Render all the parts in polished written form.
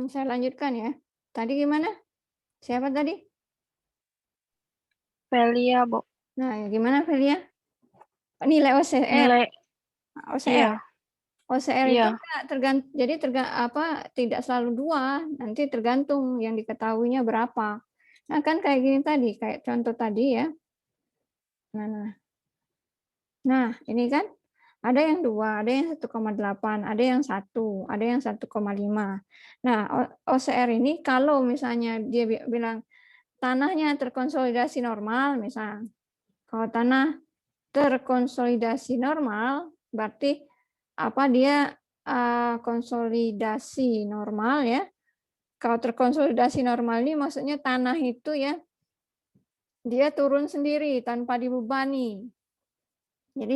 Saya lanjutkan ya. Tadi gimana? Siapa tadi? Velia, Bu. Nah, gimana Velia? Nilai OCR. Nilai, OCR. iya, OCR itu iya. enggak jadi tidak selalu 2, nanti tergantung yang diketahuinya berapa. Nah, kan kayak gini tadi, kayak contoh tadi ya. Nah, ini kan ada yang 2, ada yang 1,8, ada yang 1, ada yang 1,5. Nah, OCR ini kalau misalnya dia bilang tanahnya terkonsolidasi normal, misal. Kalau tanah terkonsolidasi normal, berarti dia konsolidasi normal ya. Kalau terkonsolidasi normal ini maksudnya tanah itu ya, dia turun sendiri tanpa dibebani. Jadi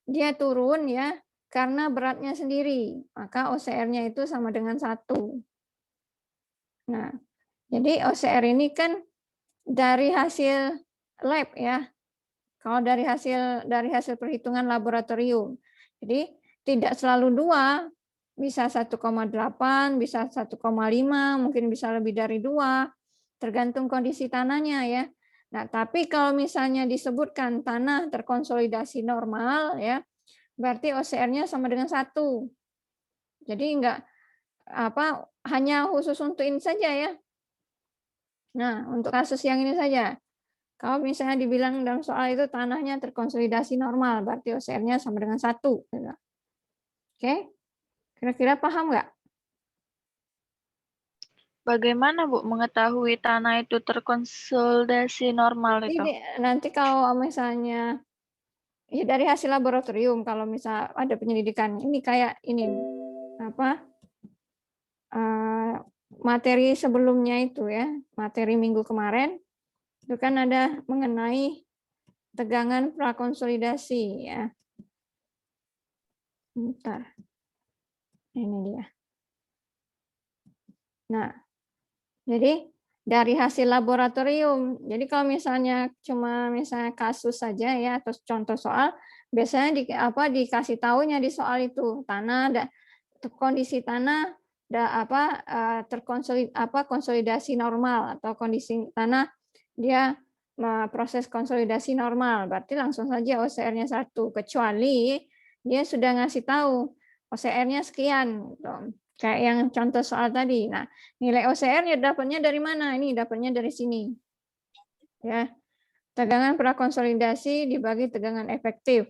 dia turun ya karena beratnya sendiri, maka OCR-nya itu sama dengan 1. Nah, jadi OCR ini kan dari hasil lab ya. Kalau dari hasil perhitungan laboratorium. Jadi tidak selalu 2, bisa 1,8, bisa 1,5, mungkin bisa lebih dari 2, tergantung kondisi tanahnya ya. Nah, tapi kalau misalnya disebutkan tanah terkonsolidasi normal ya, berarti OCR-nya sama dengan 1. Jadi enggak hanya khusus untuk ini saja ya. Nah, untuk kasus yang ini saja. Kalau misalnya dibilang dalam soal itu tanahnya terkonsolidasi normal, berarti OCR-nya sama dengan 1. Gitu. Oke, kira-kira paham nggak? Bagaimana, Bu, mengetahui tanah itu terkonsolidasi normal itu? Nanti kalau misalnya ya dari hasil laboratorium, kalau misal ada penyelidikan, ini kayak ini materi sebelumnya itu ya, materi minggu kemarin itu kan ada mengenai tegangan prakonsolidasi ya. Bentar, ini dia. Nah, jadi dari hasil laboratorium. Jadi kalau misalnya misalnya kasus saja ya atau contoh soal, biasanya dikasih tahunya di soal itu tanah kondisi tanah konsolidasi normal atau kondisi tanah dia proses konsolidasi normal. Berarti langsung saja OCR-nya 1, kecuali dia sudah ngasih tahu OCR-nya sekian gitu. Kayak yang contoh soal tadi. Nah, nilai OCR-nya dapatnya dari mana? Ini dapatnya dari sini. Ya. Tegangan prakonsolidasi dibagi tegangan efektif.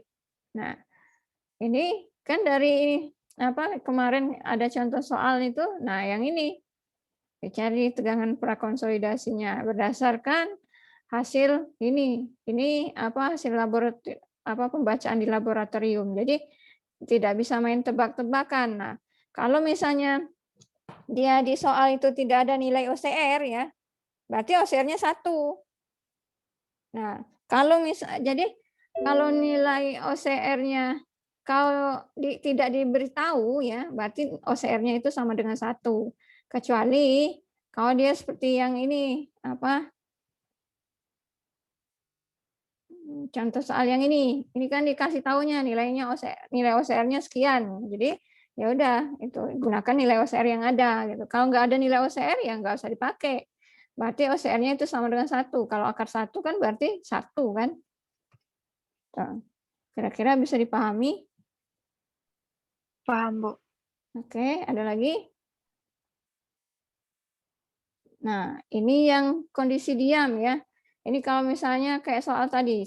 Nah, ini kan dari kemarin ada contoh soal itu. Nah, yang ini dicari tegangan prakonsolidasinya berdasarkan hasil ini. Ini hasil laboratorium pembacaan di laboratorium. Jadi tidak bisa main tebak-tebakan. Nah, kalau misalnya dia di soal itu tidak ada nilai OCR ya, berarti OCR-nya 1. Nah, jadi kalau nilai OCR-nya kalau tidak diberitahu ya, berarti OCR-nya itu sama dengan 1. Kecuali kalau dia seperti yang ini, contoh soal yang ini kan dikasih tahunya nilai OCR-nya sekian. Jadi ya udah itu gunakan nilai OCR yang ada gitu. Kalau nggak ada nilai OCR ya nggak usah dipakai. Berarti OCR-nya itu sama dengan 1. Kalau akar 1 kan berarti 1 kan. Kira-kira bisa dipahami? Paham, Bu. Oke, ada lagi? Nah, ini yang kondisi diam ya. Ini kalau misalnya kayak soal tadi,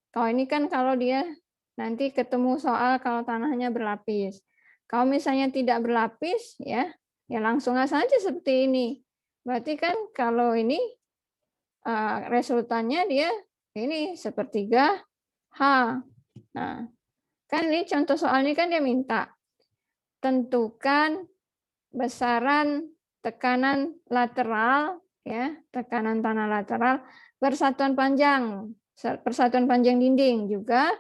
kalau ini kan kalau dia nanti ketemu soal kalau tanahnya berlapis. Kalau misalnya tidak berlapis ya langsung saja seperti ini. Berarti kan kalau ini resultannya dia ini sepertiga H. Nah, kan ini contoh soalnya kan dia minta tentukan besaran tekanan lateral ya, tekanan tanah lateral persatuan panjang dinding, juga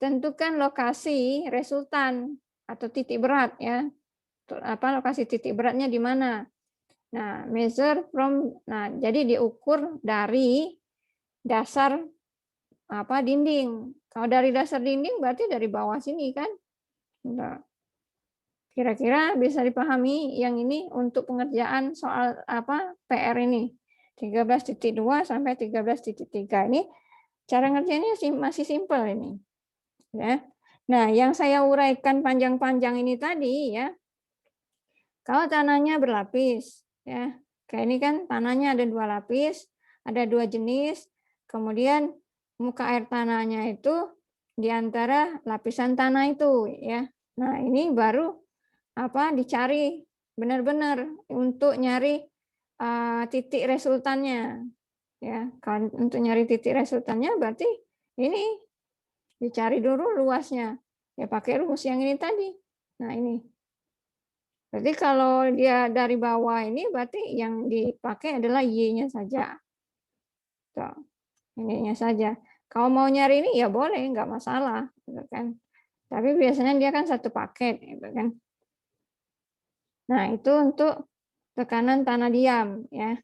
tentukan lokasi resultan atau titik berat ya. Lokasi titik beratnya di mana. Nah, jadi diukur dari dasar dinding. Kalau dari dasar dinding berarti dari bawah sini kan. Nah, Kira-kira bisa dipahami yang ini untuk pengerjaan soal apa PR ini 13.2 sampai 13.3 ini cara ngerjainnya masih simpel ini ya. Nah, yang saya uraikan panjang-panjang ini tadi ya, kalau tanahnya berlapis ya, kayak ini kan tanahnya ada 2 lapis, ada 2 jenis, kemudian muka air tanahnya itu di antara lapisan tanah itu ya. Nah, ini baru apa dicari benar-benar untuk nyari titik resultannya ya. Kalau untuk nyari titik resultannya berarti ini dicari dulu luasnya ya pakai rumus yang ini tadi. Nah ini berarti kalau dia dari bawah ini berarti yang dipakai adalah y-nya saja. Tuh, ininya saja. Kalau mau nyari ini ya boleh nggak masalah gitu kan. Tapi biasanya dia kan satu paket gitu kan. Nah, itu untuk tekanan tanah diam ya.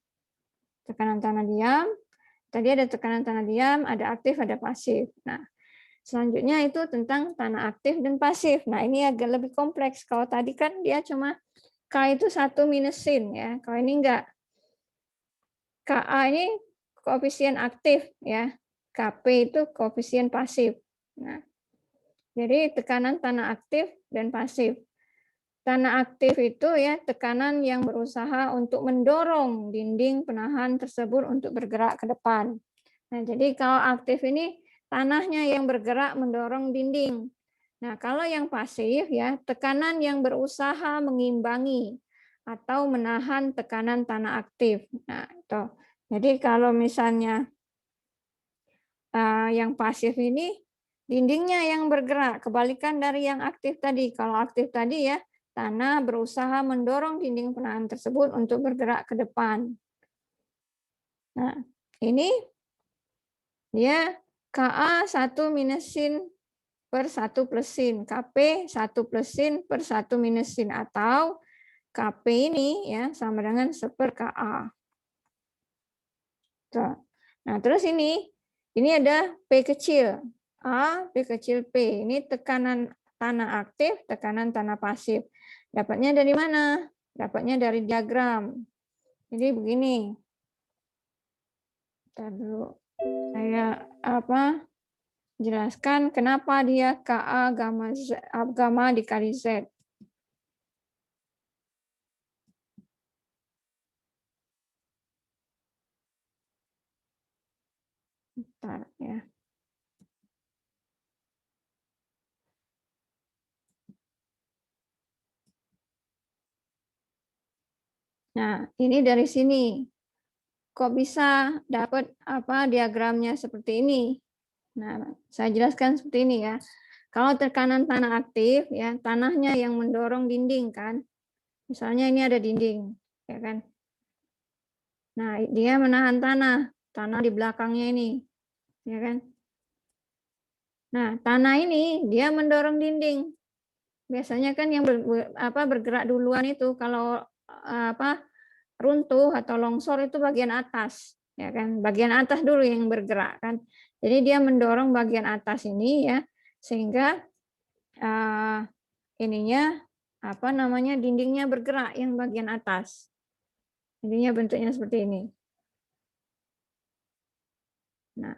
Tekanan tanah diam. Tadi ada tekanan tanah diam, ada aktif, ada pasif. Nah, selanjutnya itu tentang tanah aktif dan pasif. Nah, ini agak lebih kompleks. Kalau tadi kan dia cuma K itu 1 minus sin ya. Kalau ini enggak. KA ini koefisien aktif ya. KP itu koefisien pasif. Nah, jadi tekanan tanah aktif dan pasif. Tanah aktif itu ya tekanan yang berusaha untuk mendorong dinding penahan tersebut untuk bergerak ke depan. Nah, jadi kalau aktif ini tanahnya yang bergerak mendorong dinding. Nah, kalau yang pasif ya tekanan yang berusaha mengimbangi atau menahan tekanan tanah aktif. Nah, itu. Jadi kalau misalnya yang pasif ini dindingnya yang bergerak, kebalikan dari yang aktif tadi. Kalau aktif tadi ya tanah berusaha mendorong dinding penahan tersebut untuk bergerak ke depan. Nah, ini dia KA 1 minus sin per 1 plus sin, KP 1 plus sin per 1 minus sin, atau KP ini ya sama dengan 1 per KA. Tuh. Nah, terus ini ada P kecil. A, P kecil P. Ini tekanan tanah aktif, tekanan tanah pasif. Dapatnya dari mana? Dapatnya dari diagram. Jadi begini. Ntar dulu. Saya jelaskan kenapa dia KA gamma dikali Z. Bentar ya. Nah, ini dari sini. Kok bisa dapat diagramnya seperti ini? Nah, saya jelaskan seperti ini ya. Kalau tekanan tanah aktif ya, tanahnya yang mendorong dinding kan. Misalnya ini ada dinding, ya kan? Nah, dia menahan tanah di belakangnya ini, ya kan? Nah, tanah ini dia mendorong dinding. Biasanya kan yang bergerak duluan itu kalau runtuh atau longsor itu bagian atas, ya kan? Bagian atas dulu yang bergerak kan. Jadi dia mendorong bagian atas ini ya, sehingga dindingnya bergerak yang bagian atas. Jadinya bentuknya seperti ini. Nah,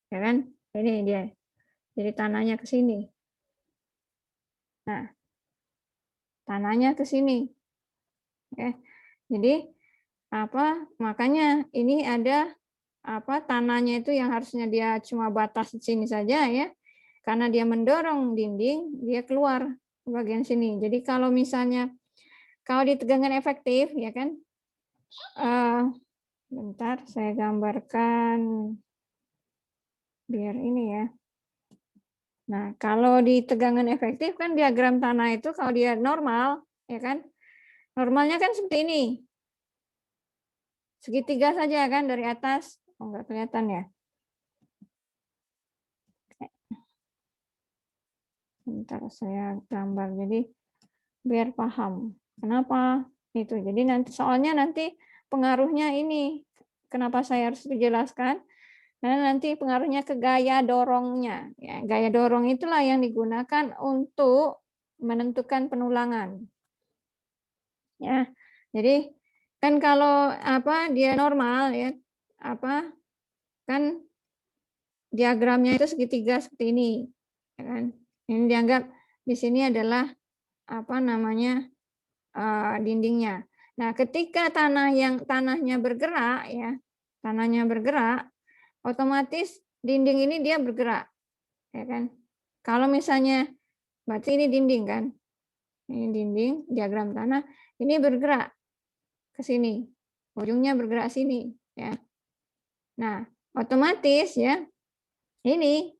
ya kan? Ini dia. Jadi tanahnya ke sini. Nah, tanahnya ke sini. Oke. Jadi makanya ini ada tanahnya itu yang harusnya dia cuma batas di sini saja ya. Karena dia mendorong dinding, dia keluar ke bagian sini. Jadi kalau misalnya kalau di tegangan efektif ya kan. Bentar saya gambarkan biar ini ya. Nah, kalau di tegangan efektif kan diagram tanah itu kalau dia normal, ya kan? Normalnya kan seperti ini. Segitiga saja kan dari atas. Oh, enggak kelihatan ya. Bentar saya gambar jadi biar paham. Kenapa itu? Jadi nanti soalnya nanti pengaruhnya ini. Kenapa saya harus dijelaskan? Karena nanti pengaruhnya ke gaya dorongnya. Ya, gaya dorong itulah yang digunakan untuk menentukan penulangan. Ya, jadi kan kalau dia normal ya, kan diagramnya itu segitiga seperti ini, ya kan? Ini dianggap di sini adalah dindingnya. Nah, ketika tanahnya bergerak ya, otomatis dinding ini dia bergerak, ya kan? Kalau misalnya berarti ini dinding kan? Ini dinding, diagram tanah, ini bergerak ke sini. Ujungnya bergerak sini, ya. Nah, otomatis ya, ini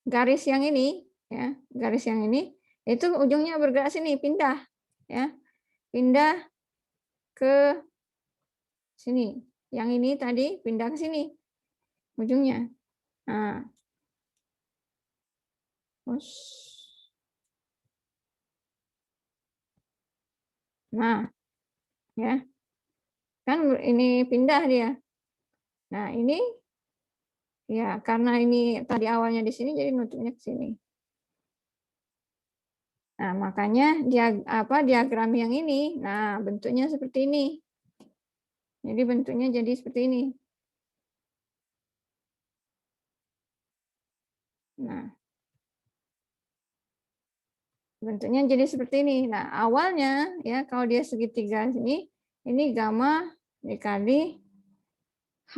garis yang ini ya, garis yang ini itu ujungnya bergerak sini, pindah ya. Pindah ke sini. Yang ini tadi pindah ke sini ujungnya. Nah, ya. Kan ini pindah dia. Nah, ini ya karena ini tadi awalnya di sini jadi nutupnya ke sini. Nah, makanya diagram yang ini, nah bentuknya seperti ini. Jadi bentuknya jadi seperti ini. Nah, bentuknya jadi seperti ini. Nah, awalnya ya kalau dia segitiga ini gamma dikali H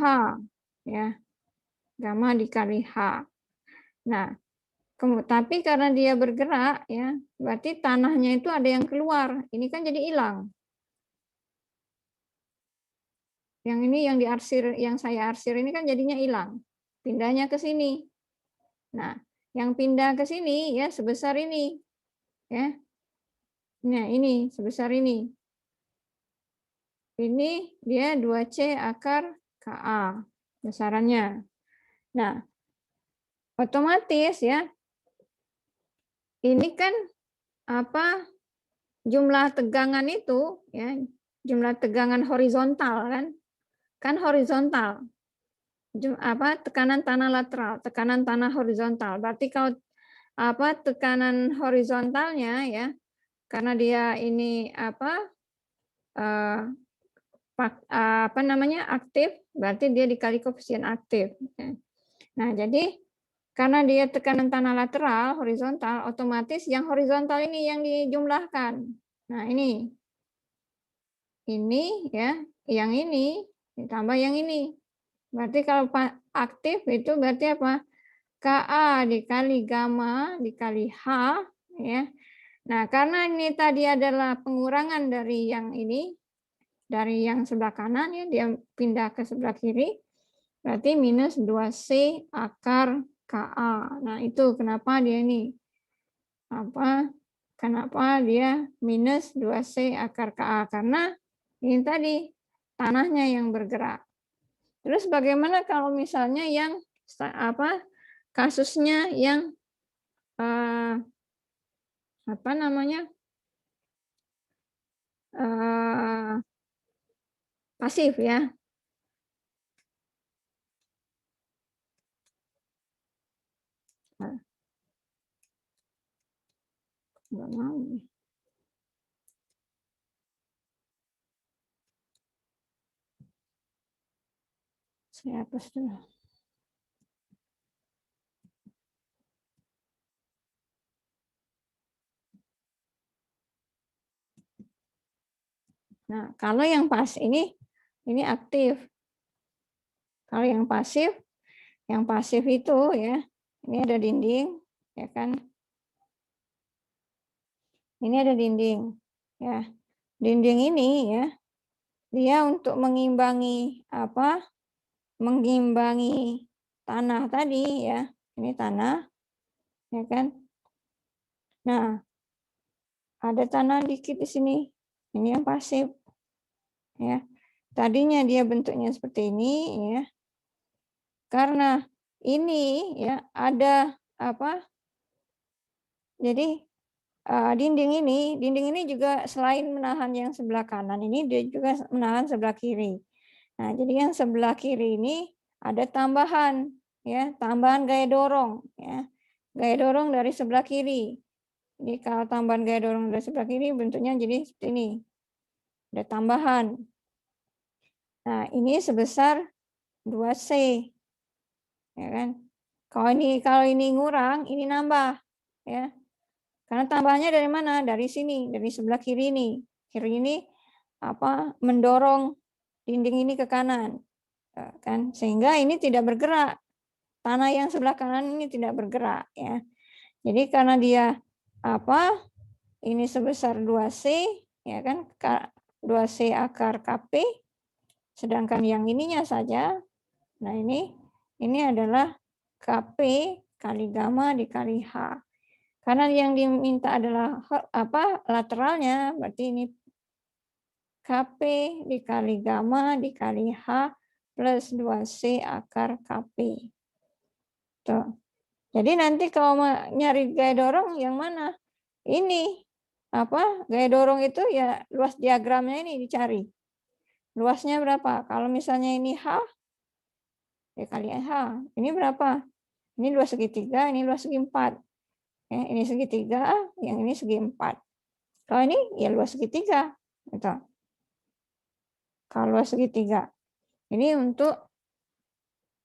ya. Gamma dikali H. Nah, tapi karena dia bergerak ya, berarti tanahnya itu ada yang keluar. Ini kan jadi hilang. Yang ini yang diarsir, yang saya arsir ini kan jadinya hilang. Pindahnya ke sini. Nah, yang pindah ke sini ya sebesar ini. Ya. Nah, ini sebesar ini. Ini dia 2C akar KA besarannya. Nah, otomatis ya ini kan jumlah tegangan itu ya, jumlah tegangan horizontal kan horizontal. Tekanan tanah lateral, tekanan tanah horizontal. Berarti kalau tekanan horizontalnya ya, karena dia ini aktif, berarti dia dikali koefisien aktif. Nah, jadi karena dia tekanan tanah lateral horizontal, otomatis yang horizontal ini yang dijumlahkan. Nah, ini ya, yang ini ditambah yang ini. Berarti kalau aktif itu berarti apa? Ka dikali gamma dikali H ya. Nah, karena ini tadi adalah pengurangan dari yang ini, dari yang sebelah kanan ya, dia pindah ke sebelah kiri, berarti minus 2C akar Ka. Nah, itu kenapa dia ini kenapa dia minus 2C akar Ka, karena ini tadi tanahnya yang bergerak. Terus bagaimana kalau misalnya yang kasusnya yang pasif ya. Nggak mau nih. Saya hapus dulu. Nah, kalau yang pas ini aktif. Kalau yang pasif itu ya, ini ada dinding, ya kan? Ini ada dinding, ya. Dinding ini ya, dia untuk mengimbangi mengimbangi tanah tadi ya. Ini tanah, ya kan? Nah, ada tanah dikit di sini. Ini yang pasif, ya. Tadinya dia bentuknya seperti ini, ya. Karena ini ya ada jadi dinding ini juga selain menahan yang sebelah kanan ini dia juga menahan sebelah kiri. Nah, jadi yang sebelah kiri ini ada tambahan, ya, tambahan gaya dorong, ya. Gaya dorong dari sebelah kiri. Jadi kalau tambahan gaya dorong dari sebelah kiri bentuknya jadi seperti ini. Ada tambahan. Nah, ini sebesar 2C, ya kan? Kalau ini ngurang, ini nambah, ya. Karena tambahannya dari mana? Dari sini, dari sebelah kiri ini. Kiri ini mendorong dinding ini ke kanan, kan? Sehingga ini tidak bergerak. Tanah yang sebelah kanan ini tidak bergerak, ya. Jadi karena dia ini sebesar 2C, ya kan? 2C akar KP, sedangkan yang ininya saja. Nah, ini adalah KP kali gamma dikali H. Karena yang diminta adalah lateralnya, berarti ini KP dikali gamma dikali H plus 2C akar KP. Tuh. Jadi nanti kalau mau nyari gaya dorong yang mana? Ini gaya dorong itu ya luas diagramnya ini dicari. Luasnya berapa? Kalau misalnya ini H, ya kali H. Ini berapa? Ini luas segitiga, ini luas segi 4. Ya, ini segitiga, yang ini segi 4. Kalau ini ya luas segitiga. Gitu. Kalau luas segitiga. Ini untuk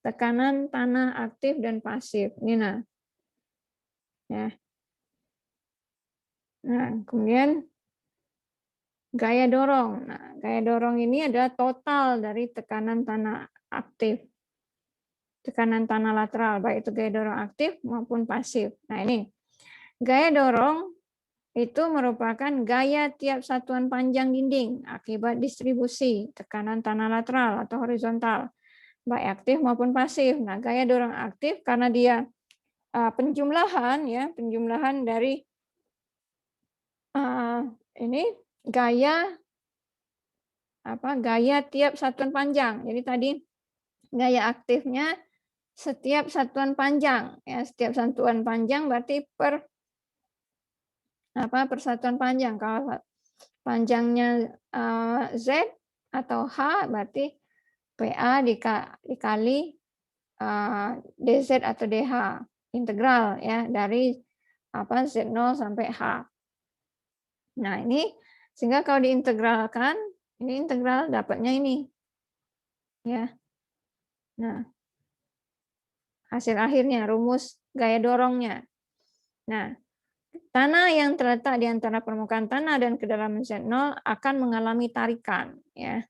tekanan tanah aktif dan pasif. Ini nah. Ya. Nah, kemudian gaya dorong. Nah, gaya dorong ini adalah total dari tekanan tanah aktif. Tekanan tanah lateral, baik itu gaya dorong aktif maupun pasif. Nah, ini gaya dorong itu merupakan gaya tiap satuan panjang dinding akibat distribusi tekanan tanah lateral atau horizontal, baik aktif maupun pasif. Nah, gaya dorong aktif karena dia penjumlahan dari ini gaya tiap satuan panjang. Jadi tadi gaya aktifnya setiap satuan panjang, ya, setiap satuan panjang berarti per persatuan panjang. Kalau panjangnya Z atau H berarti PA dikali DZ atau DH integral, ya, dari Z0 sampai H. Nah, ini sehingga kalau diintegralkan, ini integral dapatnya ini. Ya. Nah, hasil akhirnya rumus gaya dorongnya. Nah, tanah yang terletak di antara permukaan tanah dan kedalaman Z0 akan mengalami tarikan, ya.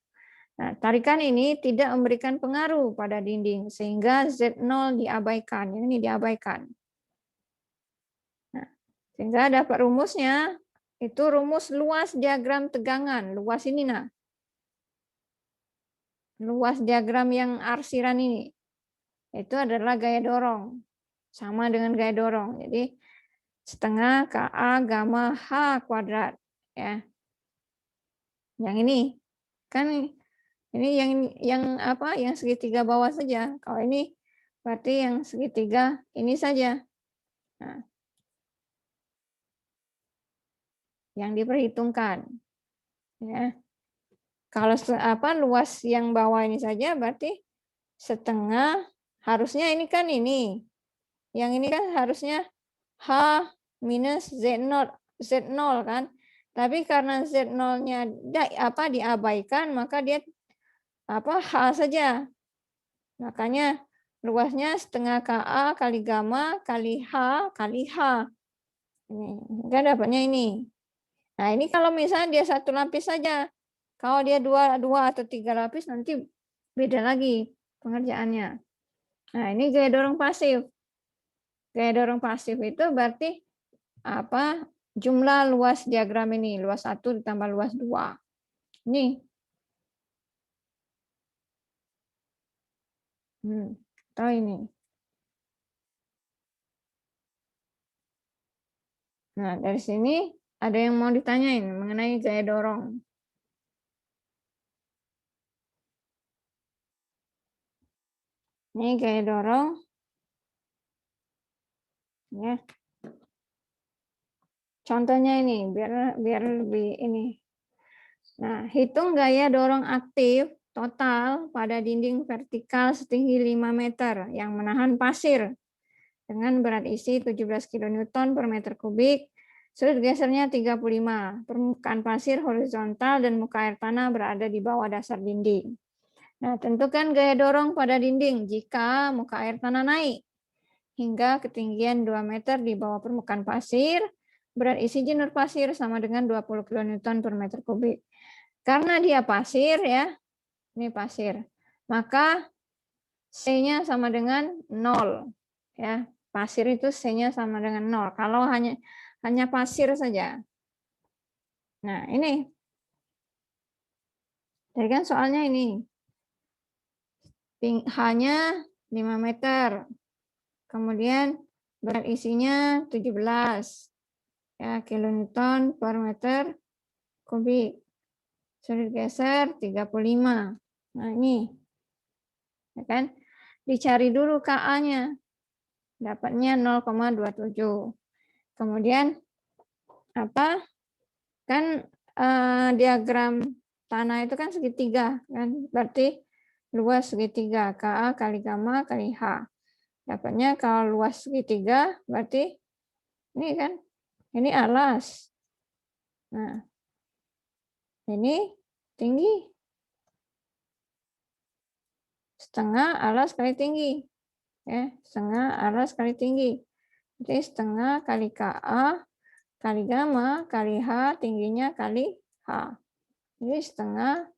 Nah, tarikan ini tidak memberikan pengaruh pada dinding sehingga Z0 diabaikan. Ini diabaikan. Nah, sehingga dapat rumusnya itu rumus luas diagram tegangan. Luas ini nah. Luas diagram yang arsiran ini. Itu adalah gaya dorong. Sama dengan gaya dorong. Jadi setengah KA gamma H kuadrat, ya. Yang ini kan ini yang segitiga bawah saja. Kalau ini berarti yang segitiga ini saja. Nah, yang diperhitungkan, ya. Kalau luas yang bawah ini saja berarti setengah, harusnya ini kan ini. Yang ini kan harusnya H minus Z0 kan. Tapi karena Z0-nya diabaikan, maka dia H saja. Makanya luasnya setengah KA kali gamma kali H kali H. Ini kan dapatnya ini. Nah, ini kalau misalnya dia satu lapis saja. Kalau dia dua atau 3 lapis nanti beda lagi pengerjaannya. Nah, ini gaya dorong pasif. Gaya dorong pasif itu berarti jumlah luas diagram ini, luas 1 ditambah luas 2. Ini. Atau ini. Nah, dari sini ada yang mau ditanyain mengenai gaya dorong. Ini gaya dorong. Ya. Contohnya ini biar lebih ini. Nah, hitung gaya dorong aktif total pada dinding vertikal setinggi 5 meter yang menahan pasir dengan berat isi 17 kilonewton per meter kubik, sudut gesernya 35, permukaan pasir horizontal dan muka air tanah berada di bawah dasar dinding. Nah, tentukan gaya dorong pada dinding jika muka air tanah naik hingga ketinggian 2 meter di bawah permukaan pasir, berat isi jenuh pasir sama dengan 20 kilonewton per meter kubik. Karena dia pasir ya, ini pasir, maka C-nya sama dengan 0. Ya, pasir itu C-nya sama dengan 0. Kalau hanya pasir saja. Nah, ini. Jadi kan soalnya ini. Hanya 5 meter. Kemudian berat isinya 17 ya, kilonewton per meter kubik. Sudut geser 35. Nah, ini. Ya kan? Dicari dulu KA-nya. Dapatnya 0,27. Kemudian apa? Kan diagram tanah itu kan segitiga kan? Berarti luas segitiga KA kali gamma kali H. Dapatnya kalau luas segitiga berarti ini kan, ini alas. Nah, ini tinggi. Setengah alas kali tinggi. Ya, setengah alas kali tinggi. Jadi setengah kali KA kali gamma kali H, tingginya kali H. Jadi setengah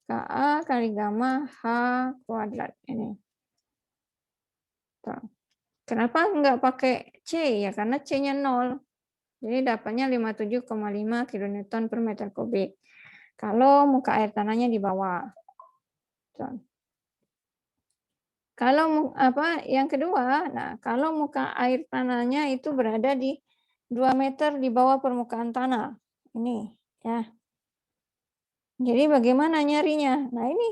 KA kali gamma H kuadrat ini. Tuh. Kenapa enggak pakai C? Ya karena C-nya 0. Jadi dapatnya 57,5 kilonewton per meter kubik. Kalau muka air tanahnya di bawah. Tuh. Kalau yang kedua, nah kalau muka air tanahnya itu berada di 2 meter di bawah permukaan tanah. Ini ya. Jadi bagaimana nyarinya? Nah ini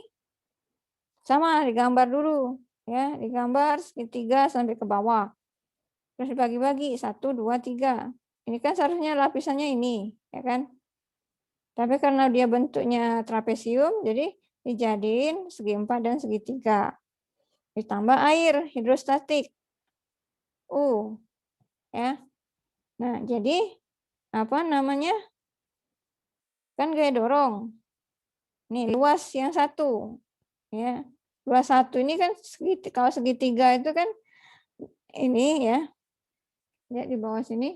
sama digambar dulu ya, digambar segitiga sampai ke bawah. Terus dibagi-bagi 1, 2, 3. Ini kan seharusnya lapisannya ini, ya kan? Tapi karena dia bentuknya trapesium, jadi dijadiin segi 4 dan segitiga. Ditambah air hidrostatik. Ya. Nah, jadi apa namanya? Kan gaya dorong. Nih luas yang satu. Ya. Luas satu ini kan kalau segitiga itu kan ini ya. Ya di bawah sini.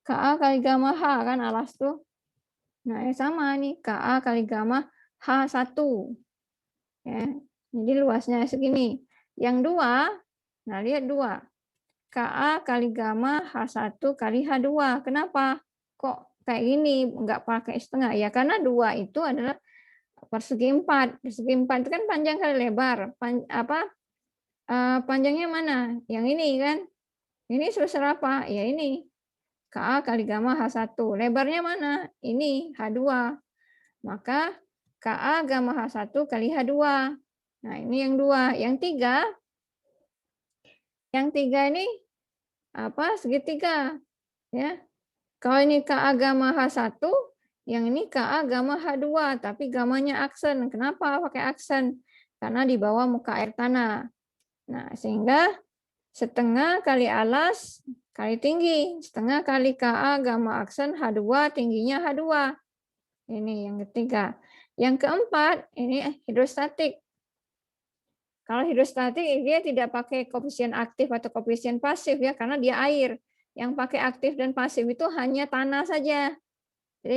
KA kali gamma H kan alas tuh. Nah, sama nih KA kali gamma H1. Ya. Jadi luasnya segini. Yang dua, nah lihat 2. KA kali gamma H1 kali H2. Kenapa? Kok kayak gini enggak pakai setengah? Ya karena 2 itu adalah persegi 4. Persegi 4 itu kan panjang kali lebar. Panjangnya mana? Yang ini kan. Ini sebesar apa? Ya ini. KA kali gamma H1. Lebarnya mana? Ini H2. Maka KA gamma H1 kali H2. Nah, ini yang 2. Yang 3 ini apa? Segitiga. Ya. Kalau ini KA gamma H1, yang ini KA gamma H2, tapi gamanya aksen. Kenapa pakai aksen? Karena di bawah muka air tanah. Nah, sehingga setengah kali alas kali tinggi. Setengah kali KA gamma aksen H2, tingginya H2. Ini yang ketiga. Yang keempat, ini hidrostatik. Kalau hidrostatik, dia tidak pakai koefisien aktif atau koefisien pasif ya, karena dia air. Yang pakai aktif dan pasif itu hanya tanah saja. Jadi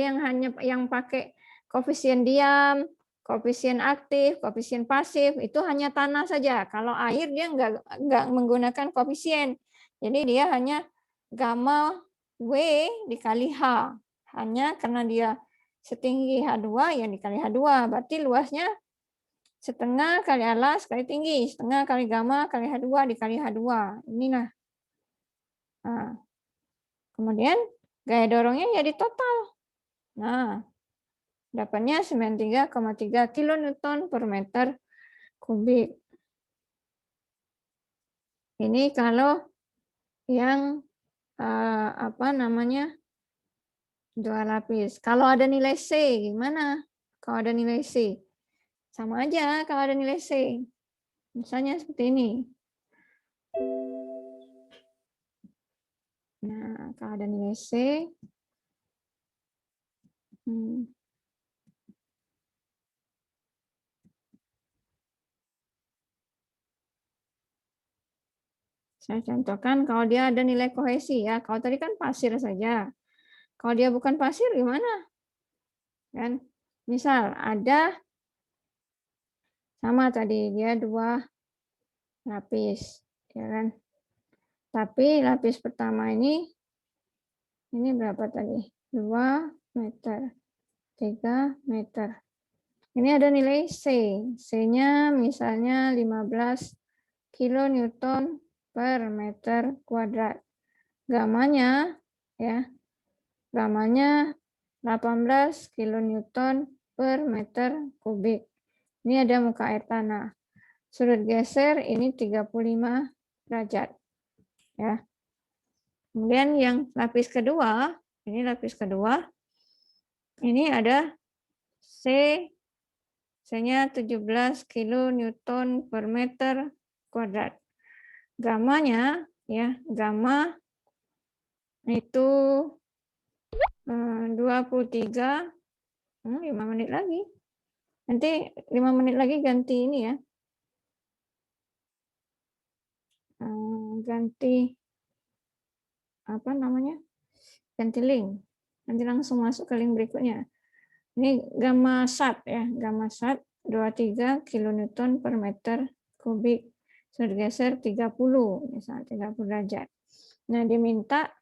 yang pakai koefisien diam, koefisien aktif, koefisien pasif itu hanya tanah saja. Kalau air dia nggak menggunakan koefisien. Jadi dia hanya gamma W dikali H. Hanya karena dia setinggi H2 yang dikali H2. Berarti luasnya setengah kali alas kali tinggi. Setengah kali gamma kali H2 dikali H2. Inilah. Nah, kemudian gaya dorongnya jadi total. Nah, dapatnya 93,3 kilonewton per meter kubik. Ini kalau yang apa namanya 2 lapis. Kalau ada nilai C gimana? Kalau ada nilai C, Sama aja kalau ada nilai C. Misalnya seperti ini. Nah, kalau ada nilai C, saya contohkan kalau dia ada nilai kohesi ya. Kalau tadi kan pasir saja. Kalau dia bukan pasir gimana? Kan? Misal ada sama tadi dia 2 lapis, ya kan? Tapi lapis pertama ini berapa tadi? 2 meter, 3 meter. Ini ada nilai C. C-nya misalnya 15 kilonewton per meter kuadrat. Gamanya ya, gamanya 18 kilonewton per meter kubik. Ini ada muka air tanah. Sudut geser ini 35 derajat. Ya. Kemudian yang lapis kedua, ini lapis kedua. Ini ada C, C-nya 17 kilonewton per meter kuadrat. Gamanya ya, gamma itu 23, 5 menit lagi. Nanti 5 menit lagi ganti ini ya. Ganti apa namanya? Ganti link. Nanti langsung masuk ke link berikutnya. Ini gamma sat ya, gamma sat 23 kilonewton per meter kubik. Sudut geser 30, misalnya 30 derajat. Nah, diminta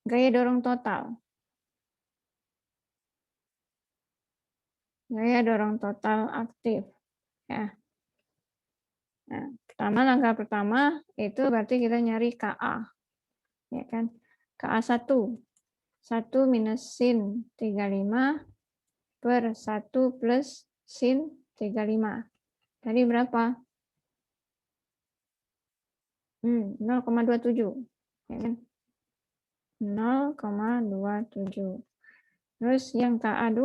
gaya dorong total. Gaya dorong total aktif. Ya. Nah, langkah pertama itu berarti kita nyari KA. Ya kan? KA 1. 1 minus sin 35 per 1 plus sin 35. Tadi berapa? 0,27. Ya kan? 0,27. Terus yang KA2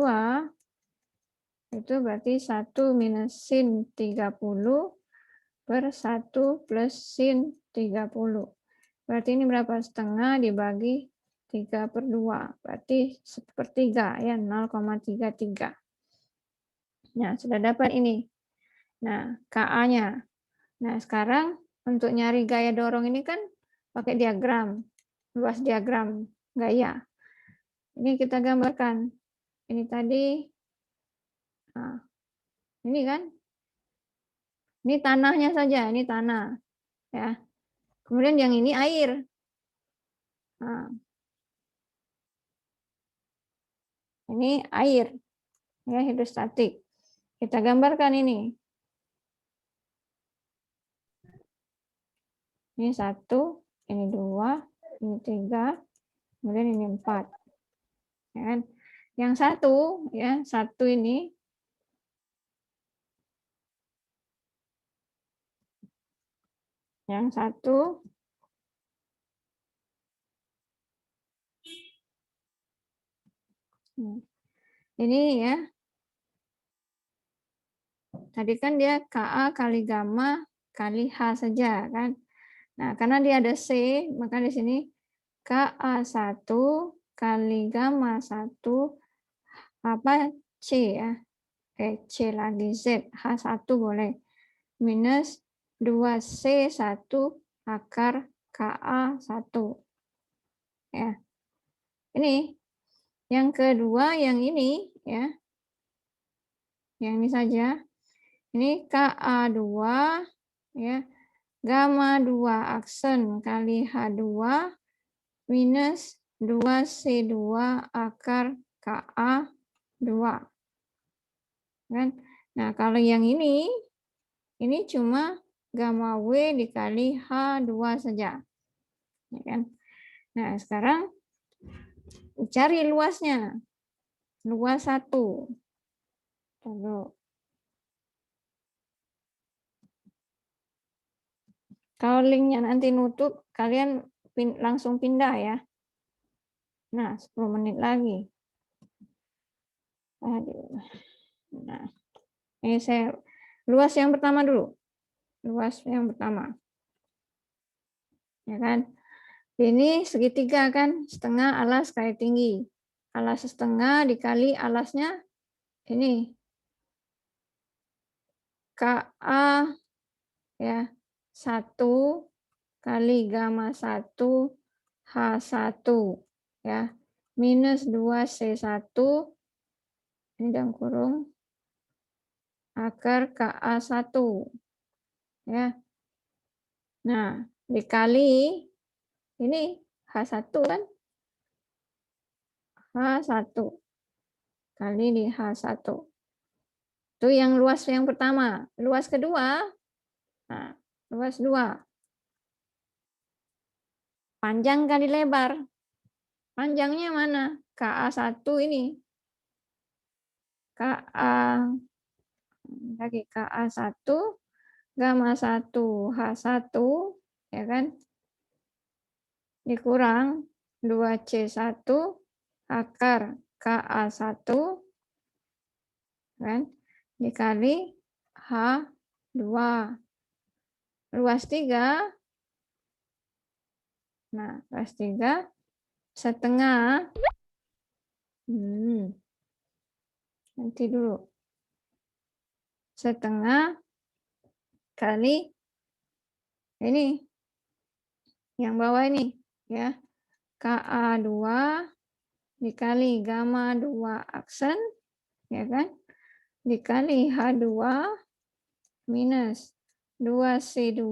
itu berarti 1 minus sin 30 per 1 plus sin 30. Berarti ini berapa? Setengah dibagi 3/2. Berarti sepertiga ya, 0,33. Nah, sudah dapat ini. Nah, KA-nya. Nah, sekarang untuk nyari gaya dorong ini kan pakai diagram. Luas diagram gaya. Ini kita gambarkan. Ini tadi, nah, ini kan, ini tanahnya saja, ini tanah, ya. Kemudian yang ini air. Nah, ini air, ya hidrostatik. Kita gambarkan ini. Ini 1, ini 2, ini 3, kemudian ini 4. Ya kan? Yang 1, ya 1 ini yang 1 ini ya. Tadi kan dia KA kali gamma kali H saja kan. Nah, karena dia ada C, maka di sini KA1 kali gamma 1 apa C ya. C lagi Z, H1 boleh. Minus 2C1 akar KA1. Ya. Ini yang kedua yang ini ya. Yang ini saja. Ini KA2 ya. Gamma 2 aksen kali H2 minus 2C2 akar KA2. Kan? Nah, kalau yang ini cuma gamma W dikali H2 saja. Ya kan? Nah, sekarang cari luasnya. Luas 1. Lalu kalau linknya nanti nutup, kalian langsung pindah ya. Nah, 10 menit lagi. Aduh. Nah. Ini saya luas yang pertama dulu. Luas yang pertama. Ya kan? Ini segitiga kan, setengah alas kali tinggi. Alas setengah dikali alasnya ini. KA ya 1 kali gamma 1 H1 ya minus 2C1 ini dalam kurung akar KA1 ya. Nah, dikali ini H1 kan? H1 kali di H1. Itu yang luas yang pertama. Luas kedua, nah, luas 2. Panjang kali lebar. Panjangnya mana? KA1 ini. KA lagi KA1 gamma 1 H1 ya kan? Dikurang 2C1 akar KA1 kan? Dikali H2 luas 3. Nah, luas 3 setengah nanti dulu. Setengah kali ini yang bawah ini ya. KA2 dikali gamma 2 aksen ya kan? Dikali H2 minus 2C2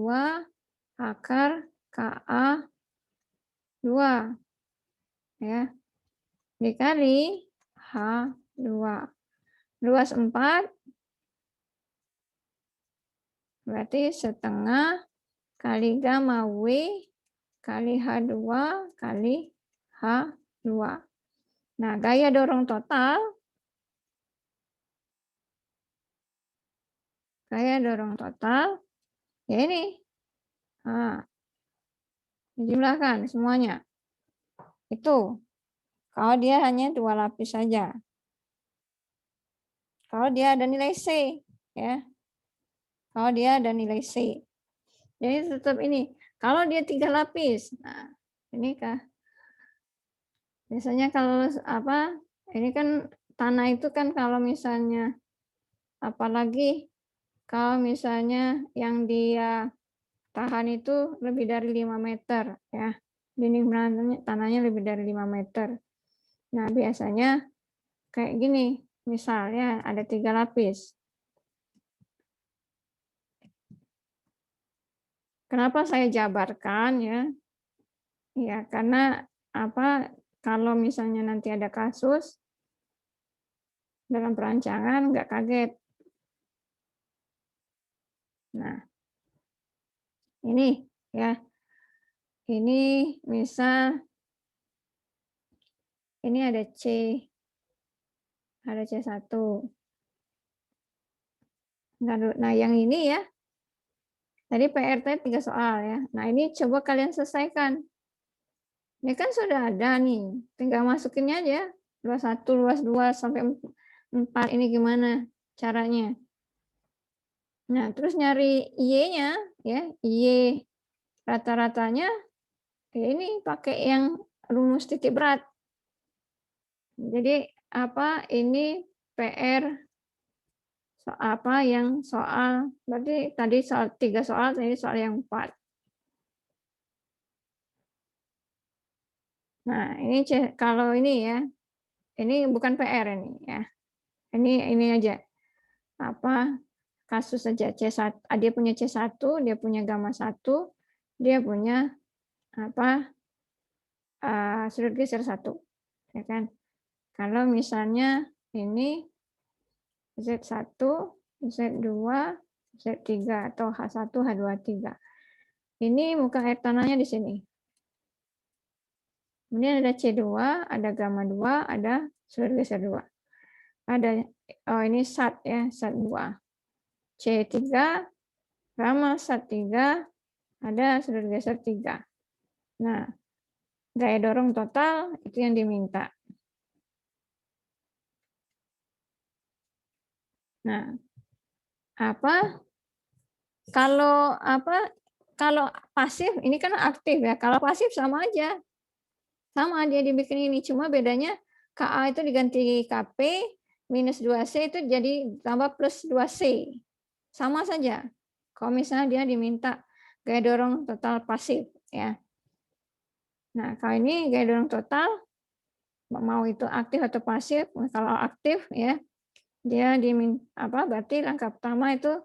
akar KA2 ya. Dikali H2. Luas 4 berarti setengah kali gamma W kali H2 kali H2. Nah, gaya dorong total ya ini. Nah, dijumlahkan semuanya. Itu kalau dia hanya 2 lapis saja. Kalau dia ada nilai C ya. Kalau dia ada nilai C. Jadi tetap ini. Kalau dia 3 lapis. Nah, ini kah? Biasanya kalau apa? Ini kan tanah itu kan kalau misalnya apalagi kalau misalnya yang dia tahan itu lebih dari 5 meter ya. Dinding tanahnya lebih dari 5 meter. Nah, biasanya kayak gini. Misalnya ada 3 lapis. Kenapa saya jabarkan ya? Ya, karena apa? Kalau misalnya nanti ada kasus dalam perancangan nggak kaget. Nah, ini ya. Ini misal ini ada C1. Nah, yang ini ya. Tadi PRT 3 soal ya. Nah, ini coba kalian selesaikan. Ini kan sudah ada nih. Tinggal masukinnya aja. Luas 1, luas 2 sampai 4 ini gimana caranya? Nah, terus nyari Y-nya ya. Y rata-ratanya ya ini pakai yang rumus titik berat. Jadi apa ini PR apa yang soal berarti tadi soal 3 soal, tadi soal yang 4. Nah, ini kalau ini ya. Ini bukan PR ini ya. Ini aja. Apa kasus saja C1, dia punya C1, dia punya gamma 1, dia punya apa sudut geser 1. Ya kan? Kalau misalnya ini Z1, Z2, Z3 atau H1, H2, H3. Ini muka air tanahnya di sini. Kemudian ada C2, ada gamma 2, ada sudut geser 2. Ada ini SAT ya, SAT 2. C3, gamma SAT 3, ada sudut geser 3. Nah, gaya dorong total itu yang diminta. Nah, Kalau pasif ini kan aktif ya. Kalau pasif sama aja. Sama dia dibikin ini, cuma bedanya Ka itu diganti Kp, minus 2C itu jadi tambah plus 2C. Sama saja. Kalau misalnya dia diminta gaya dorong total pasif ya. Nah, kalau ini gaya dorong total mau itu aktif atau pasif. Kalau aktif ya, dia berarti langkah pertama itu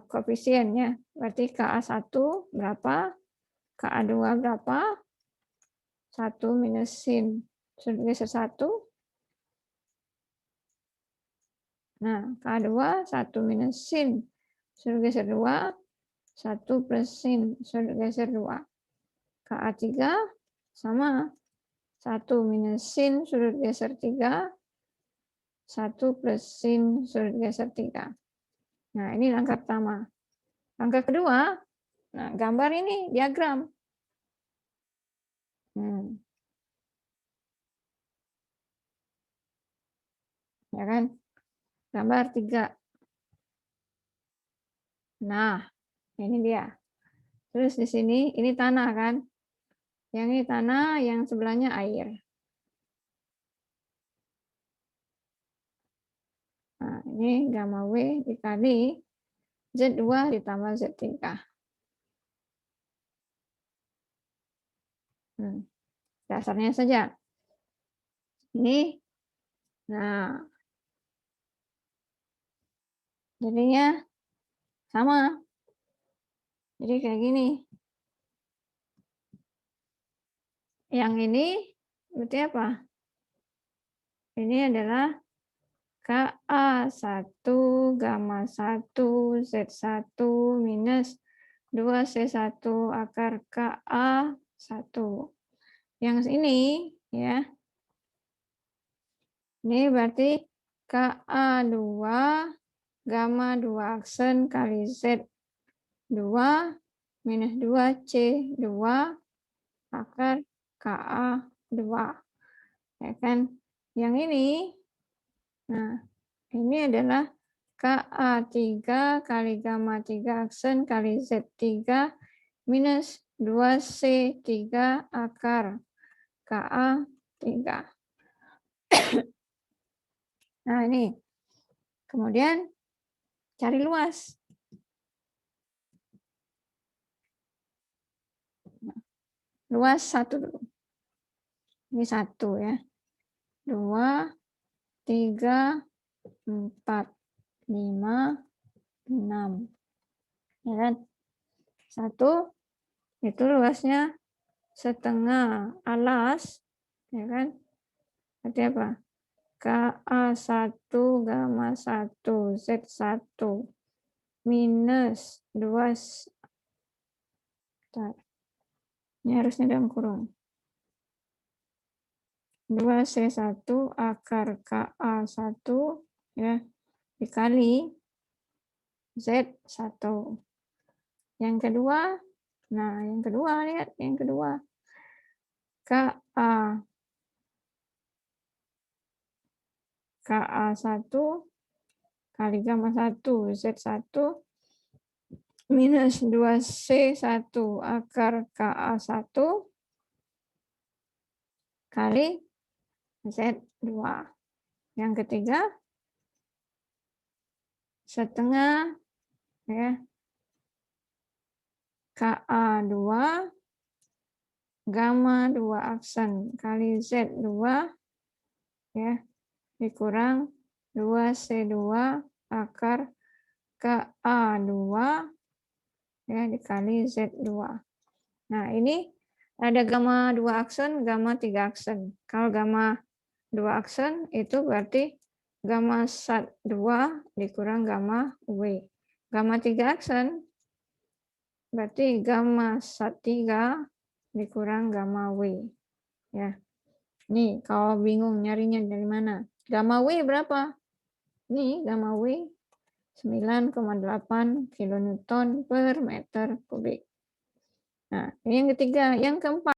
koefisiennya. Berarti Ka1 berapa? Ka2 berapa? 1 minus sin sudut geser 1. Nah, K2 1 minus sin sudut geser 2, 1 plus sin sudut geser 2. Ka3 sama 1 minus sin sudut geser 3, 1 plus sin sudut geser 3. Nah, ini langkah pertama. Langkah kedua, nah gambar ini diagram. Ya kan? Gambar 3. Nah, ini dia. Terus di sini ini tanah kan? Yang ini tanah, yang sebelahnya air. Nah, ini gamma W dikali Z2 ditambah Z3. Dasarnya saja. Ini, nah, jadinya sama. Jadi kayak gini. Yang ini berarti apa? Ini adalah Ka1 gamma 1 Z1 minus 2C1 akar Ka1. Yang ini ya. Ini berarti Ka2 gamma 2 aksen kali Z2 minus 2C2 akar Ka2. Ya kan? Yang ini, nah ini adalah Ka3 kali gamma 3 aksen kali Z3 minus 2C3 akar Ka3. Nah ini, kemudian cari luas. Luas 1 dulu. Ini 1 ya. 2, 3, 4, 5, 6. Ya kan? 1 itu luasnya setengah alas. Ya kan? Berarti apa? Ka1 gamma 1 Z1 minus 2. Ini harusnya dalam kurung. 2C1 akar Ka1 ya dikali Z1. Yang kedua, nah yang kedua lihat, yang kedua. Ka1 kali gamma 1 Z1 minus 2C1 akar Ka1 kali Z2. Yang ketiga, setengah ya Ka2 gamma 2 aksen kali Z2 ya dikurang 2C2 akar Ka2 ya dikali Z2. Nah, ini ada gamma 2 aksen, gamma 3 aksen. Kalau gamma 2 aksen itu berarti gamma SAT2 dikurang gamma W. Gamma 3 aksen berarti gamma SAT3 dikurang gamma W. Ya. Nih, kalau bingung nyarinya dari mana? Gamma W berapa? Nih, gamma W 9,8 kilonewton per meter kubik. Nah, ini yang ketiga. Yang keempat,